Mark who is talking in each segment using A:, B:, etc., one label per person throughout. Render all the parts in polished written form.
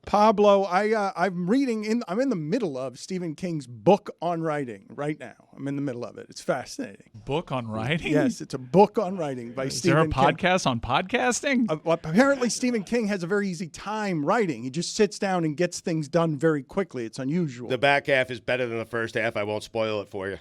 A: Pablo, I'm I'm in the middle of Stephen King's book on writing right now. I'm in the middle of it. It's fascinating.
B: Book on writing?
A: Yes, it's a book on writing by Stephen King.
B: Is there a podcast on podcasting?
A: Well, apparently Stephen King has a very easy time writing. He just sits down and gets things done very quickly. It's unusual.
C: The back half is better than the first half. I won't spoil it for you.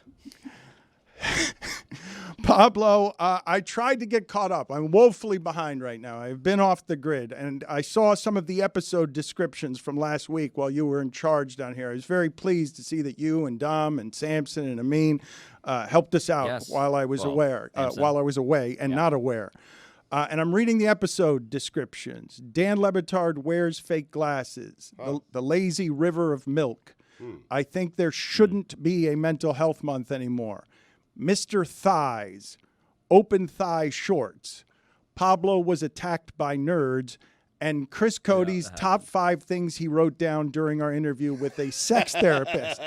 A: Pablo, I tried to get caught up. I'm woefully behind right now. I've been off the grid, and I saw some of the episode descriptions from last week while you were in charge down here. I was very pleased to see that you and Dom and Samson and Amin helped us out while I was away and not aware. And I'm reading the episode descriptions. Dan Le Batard wears fake glasses. The lazy river of milk. I think there shouldn't be a mental health month anymore. Mr. Thighs, open thigh shorts. Pablo was attacked by nerds. And Chris Cody's top 5 things he wrote down during our interview with a sex therapist.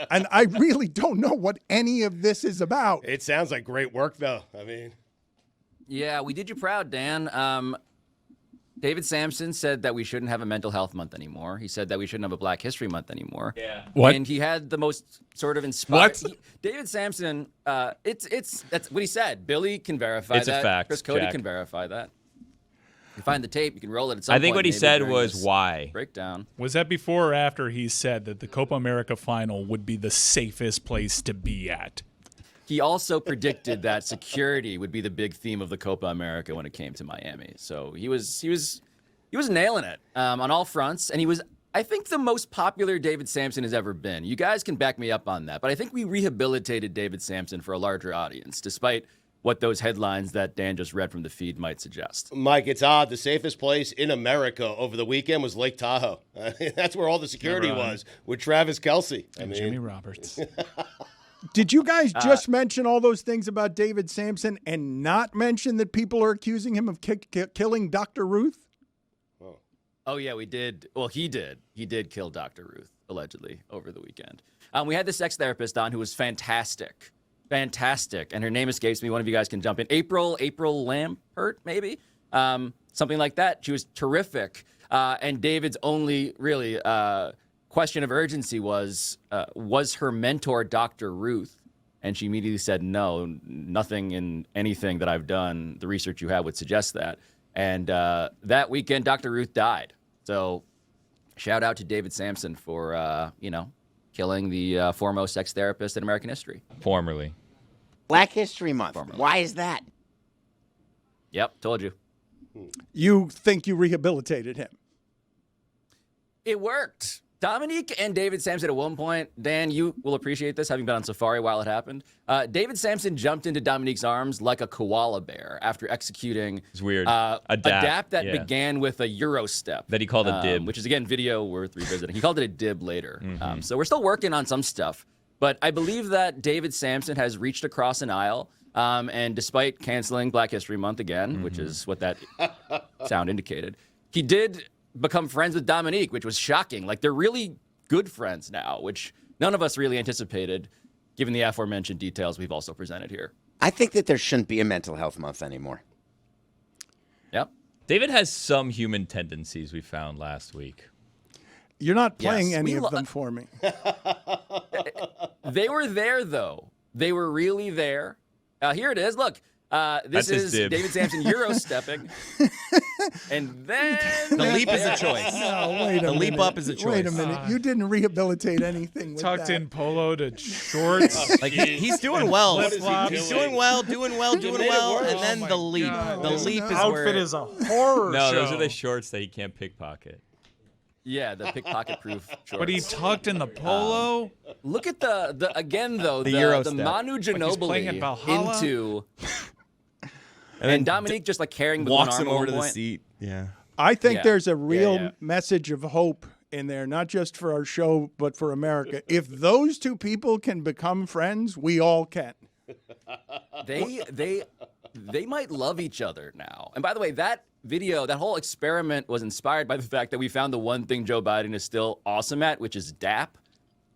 A: And I really don't know what any of this is about.
C: It sounds like great work, though. I mean.
D: Yeah, we did you proud, Dan. David Samson said that we shouldn't have a mental health month anymore. He said that we shouldn't have a Black History Month anymore. Yeah.
B: What?
D: And he had the most sort of inspired.
B: What?
D: David Samson, that's what he said. Billy can verify that.
E: It's a fact.
D: Chris Cody
E: Jack.
D: can verify that. You find the tape, you can roll it at some point.
E: I think what he
D: maybe
E: said
D: during
E: was
D: this
E: why.
D: breakdown.
B: Was that before or after he said that the Copa America final would be the safest place to be at?
D: He also predicted that security would be the big theme of the Copa America when it came to Miami. So he was nailing it on all fronts, and he was, I think, the most popular David Samson has ever been. You guys can back me up on that, but I think we rehabilitated David Samson for a larger audience, despite what those headlines that Dan just read from the feed might suggest.
C: Mike, it's odd. The safest place in America over the weekend was Lake Tahoe. That's where all the security was with Travis Kelce.
B: And Jimmy Roberts.
A: Did you guys just mention all those things about David Samson and not mention that people are accusing him of killing Dr. Ruth?
D: Oh, yeah, we did. Well, he did. He did kill Dr. Ruth, allegedly, over the weekend. We had the sex therapist on who was fantastic. Fantastic. And her name escapes me. One of you guys can jump in. April Lampert, maybe? Something like that. She was terrific. And David's only really question of urgency was her mentor Dr. Ruth? And she immediately said, no, nothing in anything that I've done, the research you have would suggest that. And that weekend, Dr. Ruth died. So shout out to David Samson for, killing the foremost sex therapist in American history.
E: Formerly.
F: Black History Month. Why is that?
D: Yep, told you.
A: You think you rehabilitated him?
D: It worked. Dominique and David Samson at one point, Dan, you will appreciate this, having been on safari while it happened. David Samson jumped into Dominique's arms like a koala bear after executing
E: It's weird.
D: a dap that
E: yeah.
D: began with a Euro step.
E: That he called a dib.
D: Which is, again, video worth revisiting. He called it a dib later. So we're still working on some stuff. But I believe that David Samson has reached across an aisle. And despite canceling Black History Month again, which is what that sound indicated, he did become friends with Dominique, which was shocking. Like, they're really good friends now, which none of us really anticipated, given the aforementioned details we've also presented here.
F: I think that there shouldn't be a mental health month anymore.
D: Yep.
E: David has some human tendencies we found last week.
A: You're not playing
D: Yes,
A: any of them for me.
D: They were there, though. They were really there. Here it is. Look. This is David Samson Euro stepping. And then
E: The leap is a choice.
A: No, wait a minute.
E: The leap up is a choice.
A: Wait a minute. You didn't rehabilitate anything with
B: Tucked
A: that.
B: in polo to shorts.
E: Like he's doing well.
B: Flip-flops.
E: He's doing well, and then the leap.
B: God,
E: The
B: this
E: leap is
B: outfit
E: where.
B: is a horror
E: No,
B: show.
E: those are the shorts that he can't pickpocket.
D: Yeah, the pickpocket-proof shorts.
B: But he tucked in the polo.
D: Look at the again though
E: The Euro
D: the
E: step.
D: Manu
B: playing in
D: Ginobili
B: Valhalla?
D: into
E: And
D: and Dominique just like carrying the
E: walks
D: one
E: him
D: arm
E: over
D: at
E: to
D: one
E: the
D: point.
E: seat. Yeah.
A: I think
D: Yeah.
A: there's a real
D: Yeah.
A: message of hope in there, not just for our show, but for America. If those two people can become friends, we all can.
D: They might love each other now. And by the way, that video, that whole experiment was inspired by the fact that we found the one thing Joe Biden is still awesome at, which is DAP.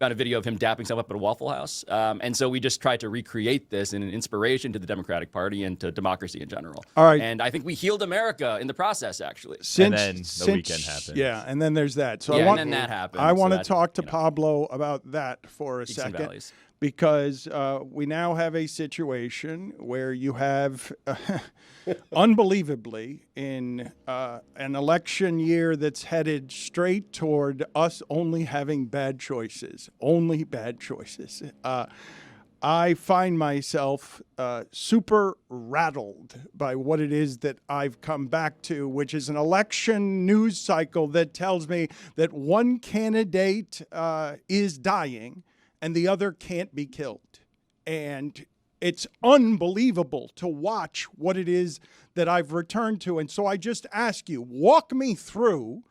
D: found a video of him dapping himself up at a Waffle House. And so we just tried to recreate this in an inspiration to the Democratic Party and to democracy in general.
A: All right.
D: And I think we healed America in the process, actually.
E: And then the weekend happened.
A: Yeah, and then there's that. So
D: Yeah,
A: I want,
D: and then that happened.
A: I want
D: So
A: to
D: that,
A: talk to
D: you know,
A: Pablo about that for a
D: peaks and
A: second,
D: valleys.
A: because we now have a situation where you have, unbelievably, in an election year that's headed straight toward us only having bad choices, only bad choices. I find myself super rattled by what it is that I've come back to, which is an election news cycle that tells me that one candidate is dying and the other can't be killed. And it's unbelievable to watch what it is that I've returned to. And so I just ask you, walk me through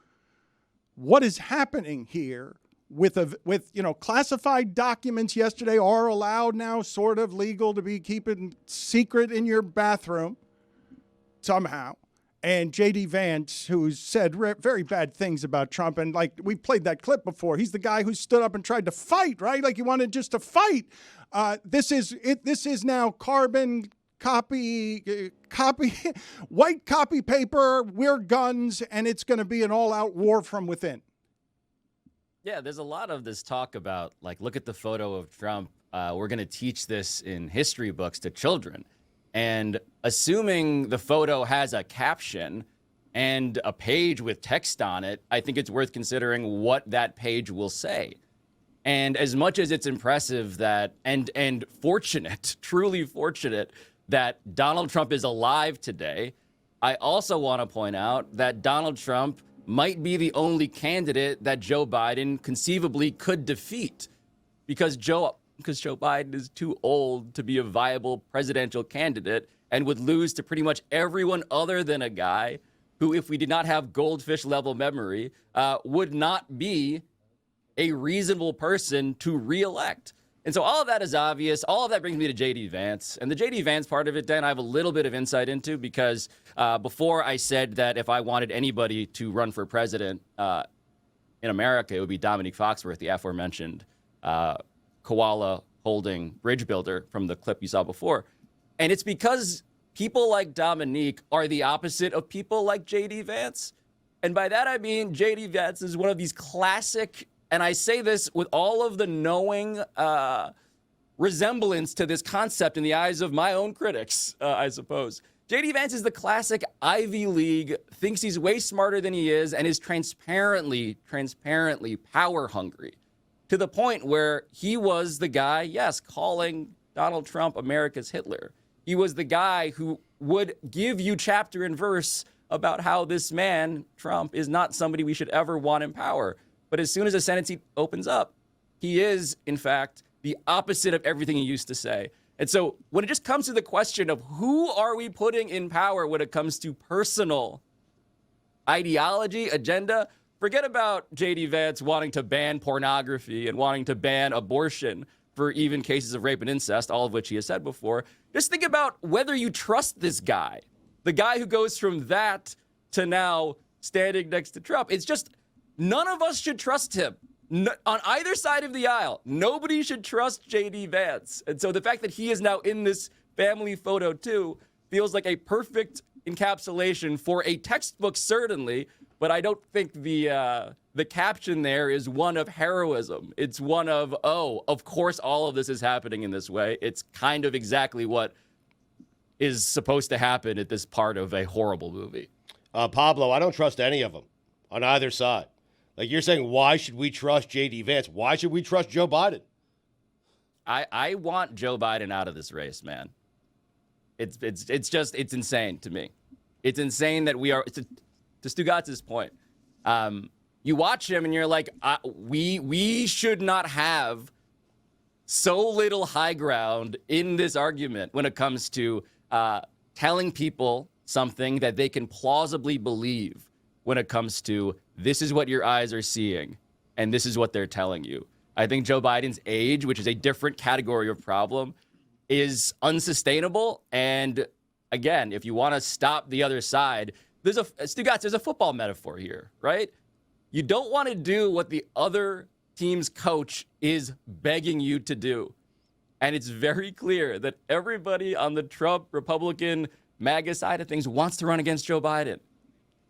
A: what is happening here with classified documents yesterday are allowed now, sort of legal to be keeping secret in your bathroom somehow. And JD Vance, who's said very bad things about Trump, and like we played that clip before, he's the guy who stood up and tried to fight, right? Like he wanted just to fight. This is now carbon copy, white copy paper, we're guns, and it's going to be an all-out war from within.
D: Yeah, there's a lot of this talk about, like, look at the photo of Trump. We're going to teach this in history books to children. And assuming the photo has a caption and a page with text on it, I think it's worth considering what that page will say. And as much as it's impressive that, and fortunate, truly fortunate, that Donald Trump is alive today, I also want to point out that Donald Trump might be the only candidate that Joe Biden conceivably could defeat, because Joe Biden is too old to be a viable presidential candidate and would lose to pretty much everyone other than a guy who, if we did not have goldfish level memory, would not be a reasonable person to reelect. And so all of that is obvious. All of that brings me to JD Vance. And the JD Vance part of it, Dan, I have a little bit of insight into, because before I said that if I wanted anybody to run for president in America, it would be Dominique Foxworth, the aforementioned koala holding bridge builder from the clip you saw before. And it's because people like Dominique are the opposite of people like JD Vance. And by that, I mean JD Vance is one of these classic, and I say this with all of the knowing resemblance to this concept in the eyes of my own critics, I suppose. JD Vance is the classic Ivy League, thinks he's way smarter than he is, and is transparently power hungry, to the point where he was the guy, yes, calling Donald Trump America's Hitler. He was the guy who would give you chapter and verse about how this man, Trump, is not somebody we should ever want in power. But as soon as the Senate seat opens up, he is, in fact, the opposite of everything he used to say. And so when it just comes to the question of who are we putting in power when it comes to personal ideology, agenda, forget about JD Vance wanting to ban pornography and wanting to ban abortion for even cases of rape and incest, all of which he has said before. Just think about whether you trust this guy, the guy who goes from that to now standing next to Trump. It's just, none of us should trust him. On either side of the aisle, nobody should trust JD Vance. And so the fact that he is now in this family photo too feels like a perfect encapsulation for a textbook, certainly, but I don't think the caption there is one of heroism. It's one of, oh, of course all of this is happening in this way. It's kind of exactly what is supposed to happen at this part of a horrible movie.
C: Pablo, I don't trust any of them on either side. Like you're saying, why should we trust JD Vance? Why should we trust Joe Biden?
D: I want Joe Biden out of this race, man. It's insane to me. It's insane that we are, to Stugotz's point, you watch him and you're like, we should not have so little high ground in this argument when it comes to telling people something that they can plausibly believe when it comes to this is what your eyes are seeing and this is what they're telling you. I think Joe Biden's age, which is a different category of problem, is unsustainable. And again, if you want to stop the other side, there's a football metaphor here, right? You don't want to do what the other team's coach is begging you to do. And it's very clear that everybody on the Trump Republican MAGA side of things wants to run against Joe Biden.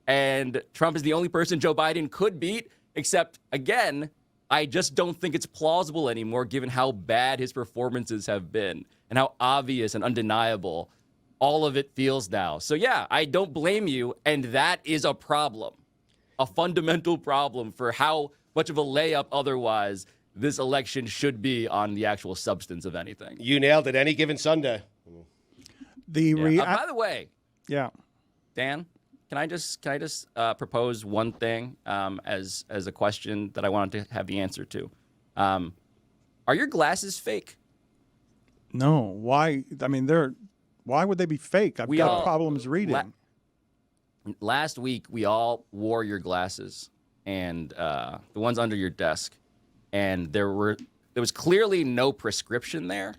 D: And Trump is the only person Joe Biden could beat, except, again, I just don't think it's plausible anymore given how bad his performances have been and how obvious and undeniable all of it feels now. So, yeah, I don't blame you, and that is a problem, a fundamental problem for how much of a layup otherwise this election should be on the actual substance of anything.
C: You nailed it any given Sunday.
D: By the way,
A: yeah,
D: Dan, can I just propose one thing as a question that I wanted to have the answer to? Are your glasses fake?
A: no. Why? I mean, why would they be fake? I've got problems reading.
D: Last week, we all wore your glasses, and the ones under your desk, and there was clearly no prescription there.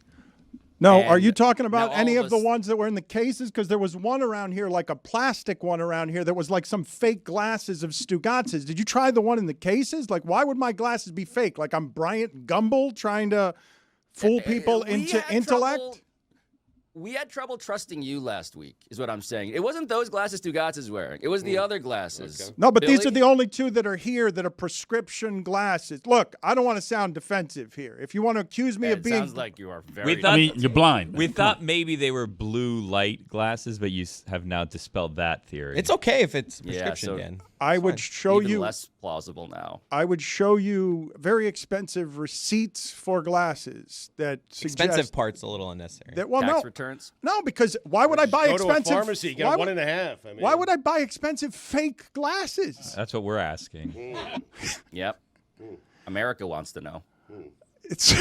A: No,
D: And
A: are you talking about
D: now
A: any
D: all
A: of the
D: us-
A: ones that were in the cases? Because there was one around here, like a plastic one around here, that was like some fake glasses of Stugotz's. Did you try the one in the cases? Like, why would my glasses be fake? Like I'm Bryant Gumbel trying to fool people
D: We
A: into
D: had
A: intellect?
D: We had trouble trusting you last week, is what I'm saying. It wasn't those glasses Stugotz is wearing. It was the other glasses.
A: No, but these are
D: Billy?
A: the only two that are here that are prescription glasses. Look, I don't want to sound defensive here. If you want to accuse me of
D: It
A: being
D: sounds like you are very...
E: We thought-
B: I mean, you're blind.
E: We thought maybe they were blue light glasses, but you have now dispelled that theory.
G: It's okay if it's
D: Yeah,
G: prescription,
D: so-
G: Dan.
A: I would show
D: even
A: you
D: less plausible now.
A: I would show you very expensive receipts for glasses that suggest
G: Expensive part's a little unnecessary.
A: that well
D: Tax
A: no
D: returns?
A: no because why would I buy
C: Go
A: expensive
C: to a pharmacy, get
A: why
C: a
A: would-
C: 1.5. I mean,
A: Why would I buy expensive fake glasses?
E: That's what we're asking.
D: Yep. America wants to know.
A: It's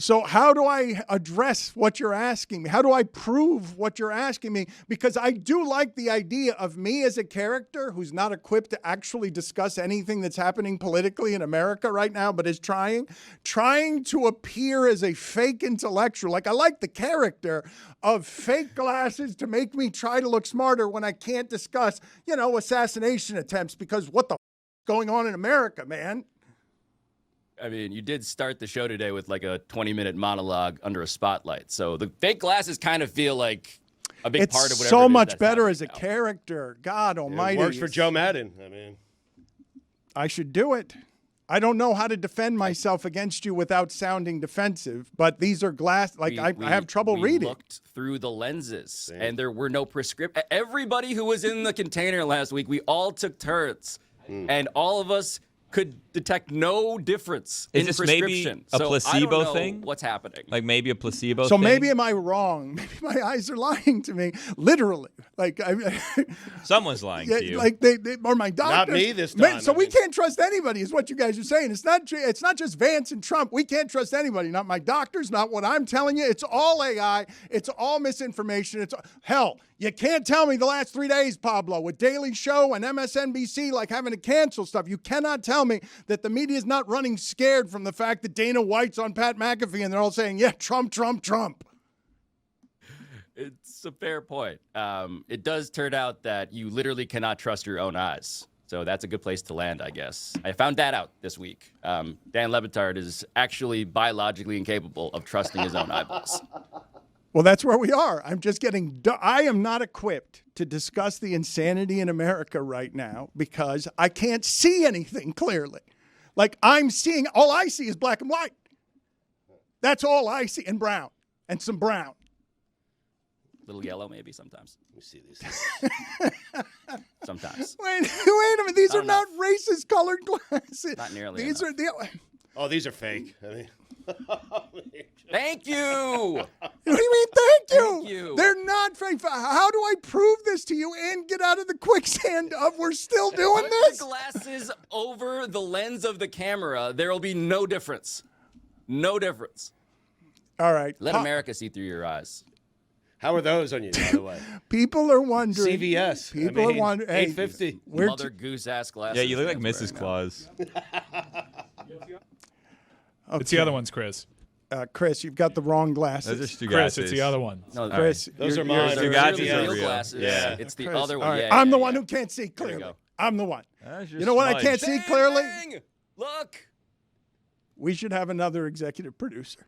A: so how do I address what you're asking me? How do I prove what you're asking me? Because I do like the idea of me as a character who's not equipped to actually discuss anything that's happening politically in America right now, but is trying to appear as a fake intellectual. Like I like the character of fake glasses to make me try to look smarter when I can't discuss, assassination attempts because what the is going on in America, man?
D: I mean, you did start the show today with like a 20-minute monologue under a spotlight. So the fake glasses kind of feel like a big
A: It's
D: part of whatever
A: so
D: it is
A: much
D: that's
A: better
D: happening
A: as a
D: now.
A: character. God
C: It
A: almighty.
C: works for Joe Madden. I mean,
A: I should do it. I don't know how to defend myself against you without sounding defensive, but these are I have trouble
D: we
A: reading.
D: Looked through the lenses, and there were no prescription. Everybody who was in the container last week, we all took turns, and all of us could detect no difference
E: Is
D: in
E: this maybe
D: prescription.
E: a
D: So I
E: placebo
D: don't know
E: thing?
D: What's happening?
E: Like maybe a placebo
A: So
E: thing?
A: maybe am I wrong? Maybe my eyes are lying to me, literally. Like
E: Someone's lying to you.
A: like they or my doctor.
C: me this time,
A: So
C: I
A: we
C: mean.
A: can't trust anybody, is what you guys are saying. It's not just Vance and Trump. We can't trust anybody. Not my doctors. Not what I'm telling you. It's all AI. It's all misinformation. Hell. You can't tell me the last 3 days, Pablo, with Daily Show and MSNBC like having to cancel stuff. You cannot tell me that the media is not running scared from the fact that Dana White's on Pat McAfee and they're all saying, yeah, Trump, Trump, Trump.
D: It's a fair point. It does turn out that you literally cannot trust your own eyes. So that's a good place to land, I guess. I found that out this week. Dan Le Batard is actually biologically incapable of trusting his own eyeballs.
A: Well, that's where we are. I'm just I am not equipped to discuss the insanity in America right now because I can't see anything clearly. Like all I see is black and white. That's all I see, and brown, and some brown.
D: Little yellow, maybe sometimes.
C: let me see these.
D: Sometimes.
A: Wait a minute. These are not racist colored glasses.
D: Not nearly
A: These
D: enough.
A: are the.
C: Oh, these are fake. I mean,
D: Thank you.
A: What do you mean? Thank you.
D: Thank you.
A: They're not fake. How do I prove this to you and get out of the quicksand of we're still doing
D: Put
A: this?
D: the glasses over the lens of the camera. There will be no difference. No difference.
A: All right.
D: Let America see through your eyes.
C: how are those on you, by the way?
A: People are wondering.
C: CVS.
A: People are wondering. Hey,
C: $8.50.
A: we're
D: Mother goose ass glasses.
E: yeah, you look like
D: Dan's
E: Mrs.
D: wearing now.
E: Claus.
B: It's the other ones, Chris.
A: Chris, you've got the wrong glasses.
E: Those are Stugotz's.
B: Chris, it's the other one.
D: No,
A: Chris,
C: Those
A: you're-
C: are mine.
D: those are
E: Stugotz's
D: really
E: are
D: real
E: real.
D: glasses.
E: Yeah.
D: It's the
A: Chris,
D: other one.
A: all right.
D: Yeah,
A: I'm
D: yeah,
A: the
D: yeah.
A: one who can't see
D: There you
A: clearly.
D: go.
A: I'm the one.
E: That's
A: You know what I
E: smudge.
A: can't see clearly?
D: Dang! Look.
A: We should have another executive producer.